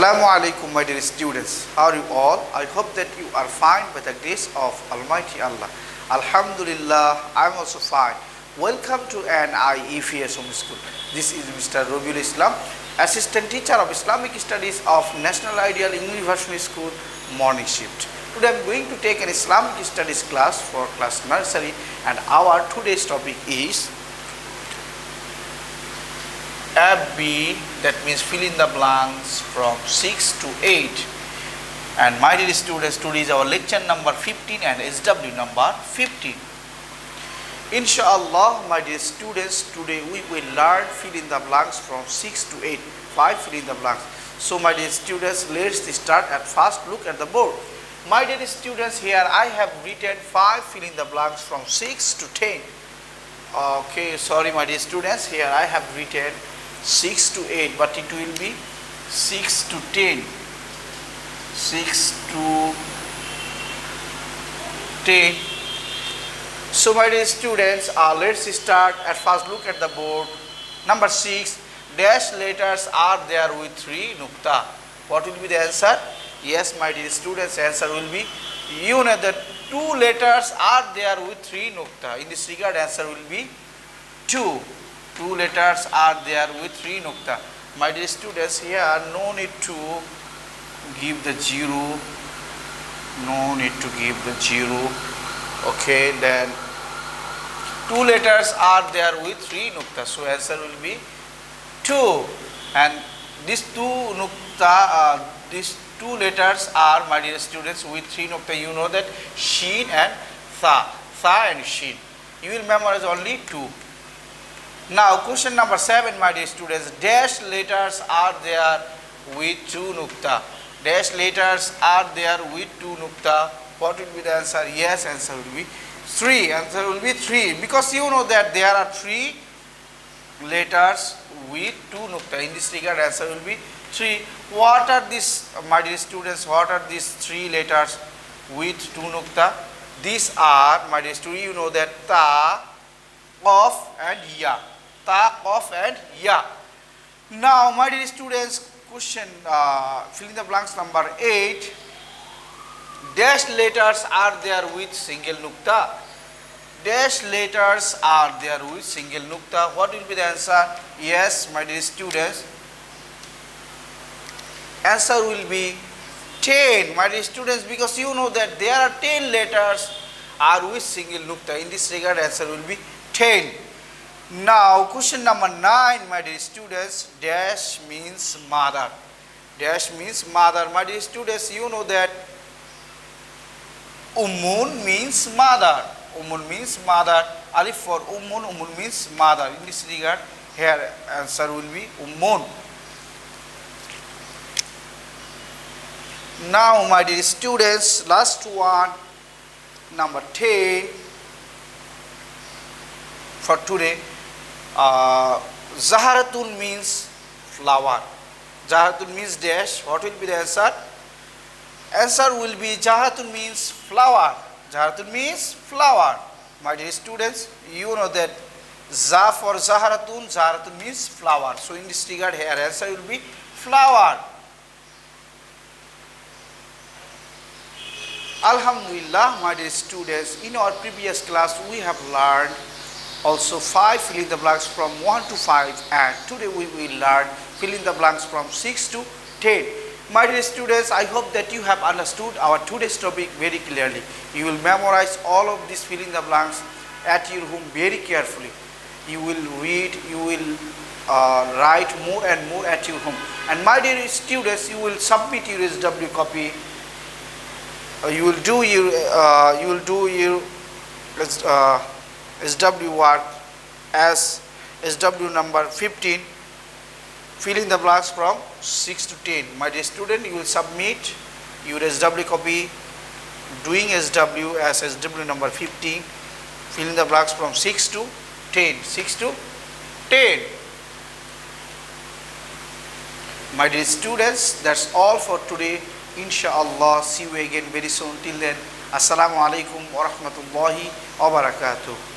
Assalamu alaikum, my dear students. How are you all? I hope that you are fine by the grace of Almighty Allah. Alhamdulillah, I am also fine. Welcome to an IEFS Home School. This is Mr. Robiul Islam, Assistant Teacher of Islamic Studies of National Ideal University School, Morning Shift. Today I am going to take an Islamic Studies class for class nursery, and our today's topic is FB, that means fill in the blanks from 6 to 8. And my dear students, today is our lecture number 15 and SW number 15. Inshallah, my dear students, today we will learn fill in the blanks from 6 to 8. 5 fill in the blanks. So my dear students, let's start at first look at the board. My dear students, here I have written 5 fill in the blanks from 6 to 10. Okay, sorry my dear students, here I have written 6 to 8, but it will be 6 to 10. 6 to 10. So my dear students, let's start at first look at the board. Number 6, dash letters are there with 3 nukta. What will be the answer? Yes, my dear students, answer will be, you know that 2 letters are there with 3 nukta. In this regard, answer will be 2. 2 letters are there with 3 nukta. My dear students, here no need to give the 0. No need to give the 0. Okay, then 2 letters are there with 3 nukta. So answer will be 2. And these 2 nukta, these 2 letters are, my dear students, with 3 nukta. You know that sheen and tha. Tha and sheen. You will memorize only 2. Now question number 7, my dear students, dash letters are there with 2 nukta. Dash letters are there with 2 nukta. What will be the answer? Yes, answer will be 3. Answer will be 3, because you know that there are 3 letters with 2 nukta. In this regard, answer will be 3. What are these, my dear students, what are these 3 letters with 2 nukta? These are, my dear students, you know that ta, qaf and ya. Ta, qaf and ya. Now, my dear students, question fill in the blanks number 8. Dash letters are there with single nukta. Dash letters are there with single nukta. What will be the answer? Yes, my dear students, answer will be 10, my dear students, because you know that there are 10 letters are with single nukta. In this regard, answer will be 10. Now, question number 9, my dear students, dash means mother. Dash means mother. My dear students, you know that ummun means mother. Ummun means mother. Alif for ummun, ummun means mother. In this regard, here answer will be ummun. Now, my dear students, last one, number 10 for today. Zaharatun means flower. Zaharatun means dash. What will be the answer? Answer will be Zaharatun means flower. Zaharatun means flower. My dear students, you know that Za for Zaharatun, Zaharatun means flower. So in this regard, here answer will be flower. Alhamdulillah, my dear students, in our previous class we have learned also 5 fill in the blanks from 1 to 5, and today we will learn fill in the blanks from 6 to 10. My dear students, I hope that you have understood our today's topic very clearly. You will memorize all of these fill in the blanks at your home very carefully. You will read, you will write more and more at your home. And my dear students, you will submit your SW copy. You will do your SW work as SW number 15, fill in the blanks from 6 to 10. My dear student, you will submit your SW copy doing SW as SW number 15, fill in the blanks from 6 to 10. 6 to 10. My dear students, that's all for today. Inshallah, see you again very soon. Till then, Assalamu alaikum wa rahmatullahi wa barakatuh.